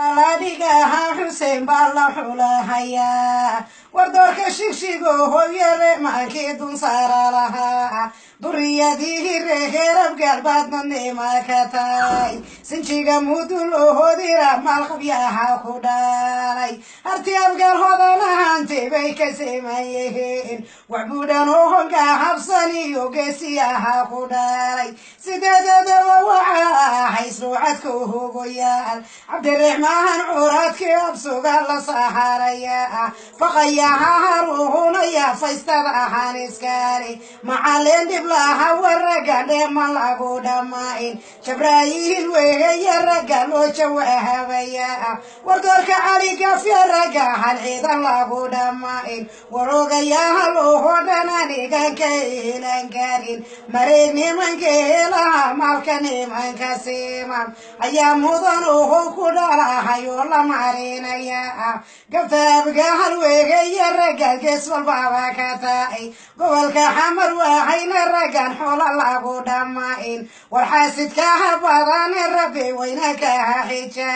Aladigaha Hussein balla xulahaya wardoorka shigshigo hooyade maankeedun saara lahaa duriyadii reerab galbaadnane maakatay sinjiga mudulo hodira maalqabyaha ku dhalay harti abgal hodanahanti bay ka seemayeen waxbuudhan oo honka habsaniyo geesiyaha ku dhalay sideedadaba waxa haysruucadku hogoyaal cabdiraxmaan curadkii absuga la saharaya faqayaha haruunaya faystada ahaan iskaari macalin diblaha waraga dheeman lagu dhammayn jabraayiil weeya raga loo jawaabaya wardoorka caligafya raga hal ciidan lagu dhammayn warogayaha loo hodhana dhiganka ilan garin mareeg nimanka helaha maalka nimanka siiman ayaa mudan uhu ku dhalahayo la marinaya gabtaabga halweegaya raga gees walbaba ka tahay gobolka xamar waxayna ragan xoolo lagu dhammayn war xaasidka ha badan rabbi wayna ka xija